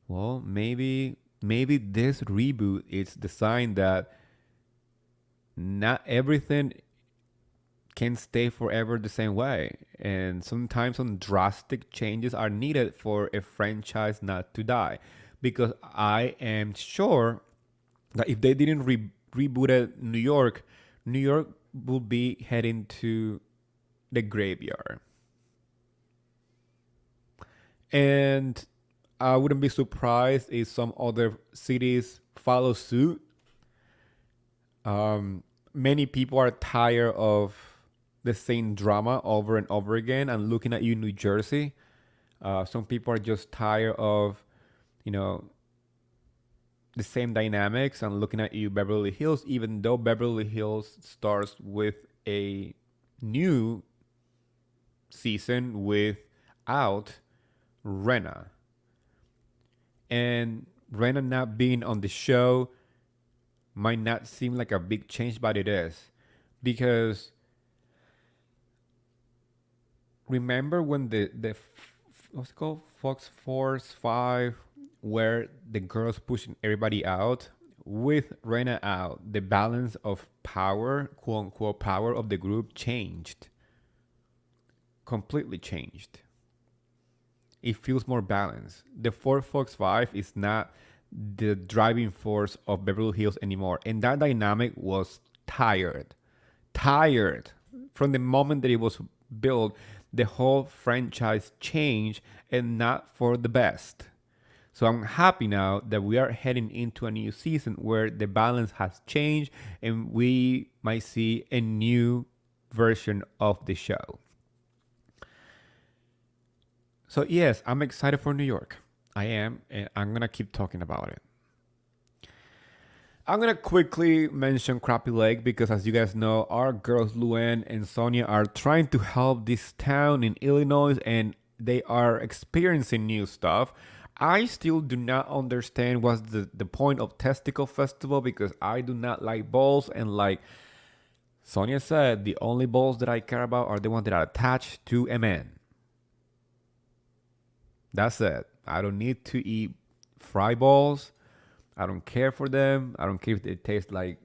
Well, maybe this reboot is designed that not everything can stay forever the same way, and sometimes some drastic changes are needed for a franchise not to die. Because I am sure that if they didn't reboot it, New York will be heading to the graveyard, and I wouldn't be surprised if some other cities follow suit. Many people are tired of the same drama over and over again. And looking at you, New Jersey, some people are just tired of, the same dynamics. And looking at you, Beverly Hills, even though Beverly Hills starts with a new season without Rena. And Rena not being on the show might not seem like a big change, but it is. Because remember when the what's it called, Fox Force 5, where the girls pushing everybody out? With Rena out, the balance of power, quote unquote power of the group changed. Completely changed. It feels more balanced. The 4 Fox 5 is not the driving force of Beverly Hills anymore. And that dynamic was tired tired. From the moment that it was built, the whole franchise changed and not for the best. So I'm happy now that we are heading into a new season where the balance has changed and we might see a new version of the show. So yes, I'm excited for New York. I am, and I'm gonna keep talking about it. I'm gonna quickly mention Crappie Lake because, as you guys know, our girls LuAnn and Sonja are trying to help this town in Illinois, and they are experiencing new stuff. I still do not understand what's the point of Testicle Festival because I do not like balls, and like Sonja said, the only balls that I care about are the ones that are attached to a man. That's it. I don't need to eat fry balls. I don't care for them. I don't care if they taste like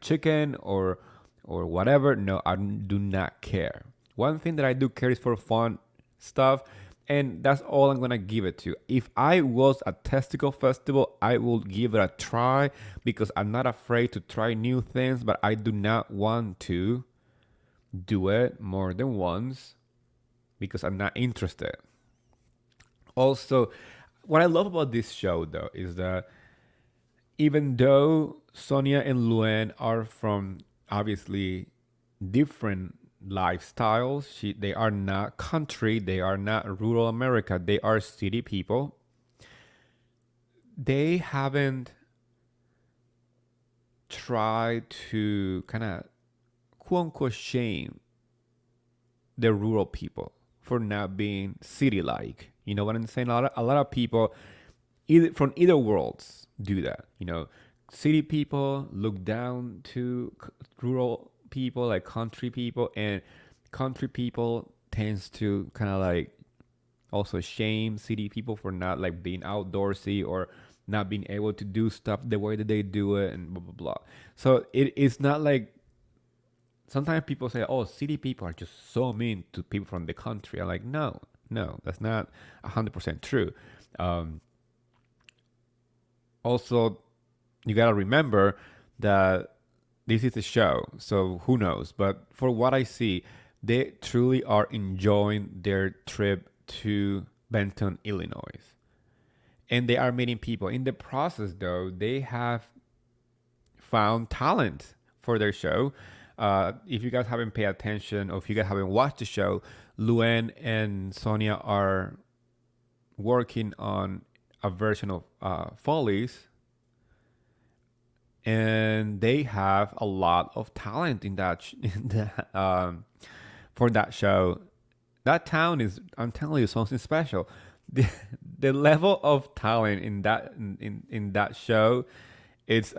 chicken or whatever. No, I do not care. One thing that I do care is for fun stuff, and that's all I'm gonna give it to. If I was at Testicle Festival, I will give it a try because I'm not afraid to try new things, but I do not want to do it more than once because I'm not interested. Also, what I love about this show though is that even though Sonja and LuAnn are from obviously different lifestyles, they are not country, they are not rural America, they are city people. They haven't tried to kind of quote unquote shame the rural people for not being city like. You know what I'm saying? A lot of people either from either worlds do that. You know, city people look down to rural people, like country people, and country people tends to kind of like also shame city people for not like being outdoorsy or not being able to do stuff the way that they do it and blah blah blah. So it's not like sometimes people say, "Oh, city people are just so mean to people from the country." I'm like, no, that's not 100% true. Um, Also, you gotta remember that this is a show, so who knows? But for what I see, they truly are enjoying their trip to Benton, Illinois. And they are meeting people. In the process, though, they have found talent for their show. If you guys haven't paid attention or if you guys haven't watched the show, LuAnn and Sonja are working on a version of follies, and they have a lot of talent in for that show. That town is, I'm telling you, something special. The level of talent in that show, it's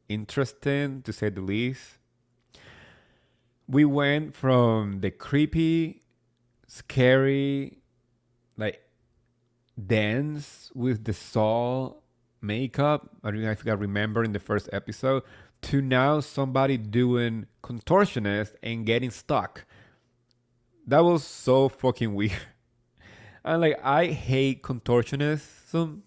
interesting to say the least. We went from the creepy, scary, like dance with the Saw makeup. I don't know if you guys remember in the first episode, to now somebody doing contortionist and getting stuck. That was so fucking weird. And like, I hate contortionism.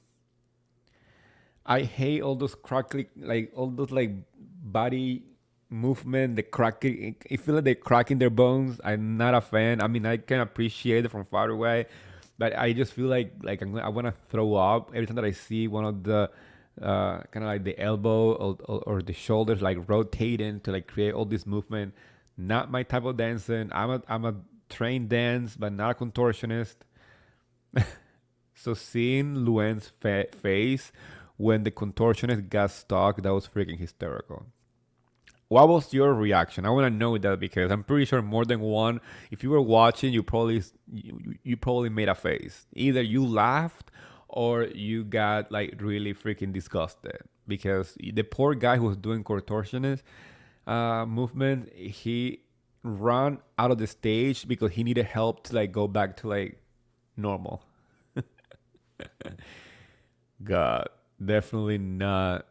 I hate all those crackly, like all those like body movement, the cracking. I feel like they're cracking their bones. I'm not a fan. I mean, I can appreciate it from far away, but I just feel like I want to throw up every time that I see one of the kind of like the elbow or the shoulders like rotating to like create all this movement. Not my type of dancing. I'm a trained dance, but not a contortionist. So seeing LuAnn's face when the contortionist got stuck, that was freaking hysterical. What was your reaction? I want to know that because I'm pretty sure more than one. If you were watching, you probably made a face. Either you laughed or you got like really freaking disgusted because the poor guy who was doing contortionist movement, he ran out of the stage because he needed help to like go back to like normal. God, definitely not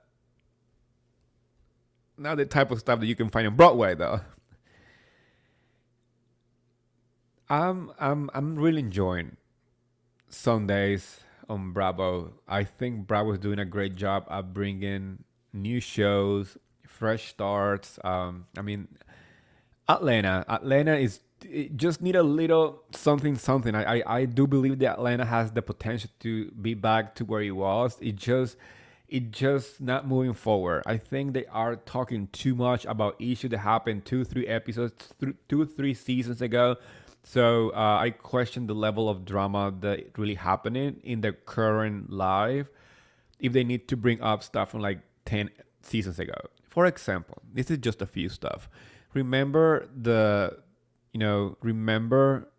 the type of stuff that you can find on Broadway though. I'm really enjoying Sundays on Bravo. I think Bravo is doing a great job at bringing new shows, fresh starts. I mean, Atlanta is it just need a little something. I do believe that Atlanta has the potential to be back to where it was. It just not moving forward. I think they are talking too much about issues that happened 2 3 episodes 2 3 seasons ago. So I question the level of drama that really happening in the current live if they need to bring up stuff from like 10 seasons ago. For example, this is just a few stuff. Remember remember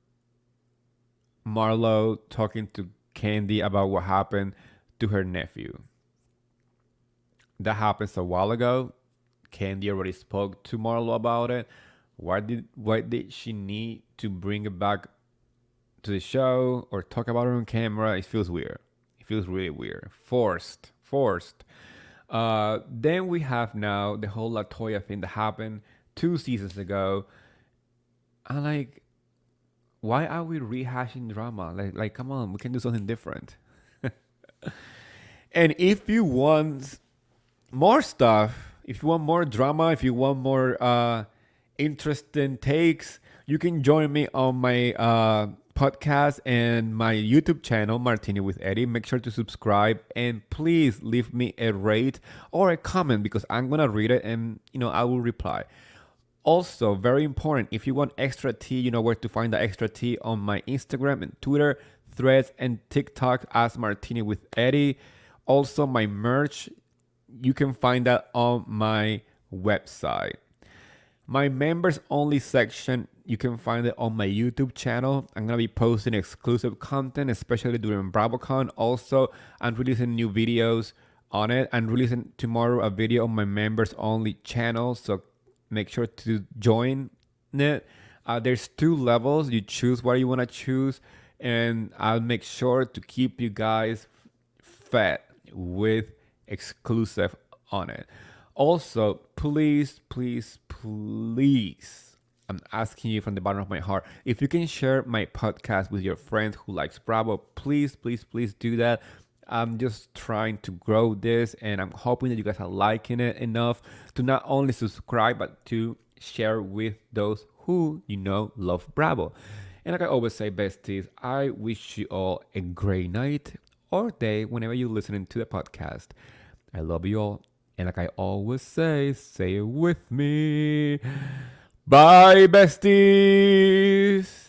Marlo talking to Candy about what happened to her nephew. That happens a while ago. Candy already spoke to Marlo about it. Why did she need to bring it back to the show or talk about it on camera? It feels weird. It feels really weird. Forced. Then we have now the whole Latoya thing that happened 2 seasons ago. I'm like, why are we rehashing drama? Like, come on, we can do something different. And if you want more stuff, if you want more drama, if you want more interesting takes, you can join me on my podcast and my YouTube channel, Martini with Eddie. Make sure to subscribe and please leave me a rate or a comment because I'm gonna read it and I will reply. Also, very important, if you want extra tea, you know where to find the extra tea on my Instagram and Twitter, Threads, and TikTok as Martini with Eddie. Also, my merch, you can find that on my website. My members only section, you can find it on my YouTube channel. I'm going to be posting exclusive content, especially during BravoCon. Also, I'm releasing new videos on it. I'm releasing tomorrow a video on my members only channel. So make sure to join it. There's 2 levels. You choose what you want to choose. And I'll make sure to keep you guys fed with exclusive on it. Also, please, I'm asking you from the bottom of my heart, if you can share my podcast with your friend who likes Bravo, please do that. I'm just trying to grow this and I'm hoping that you guys are liking it enough to not only subscribe, but to share with those who love Bravo. And like I always say, besties, I wish you all a great night or day whenever you're listening to the podcast. I love you all. And like I always say it with me. Bye, besties.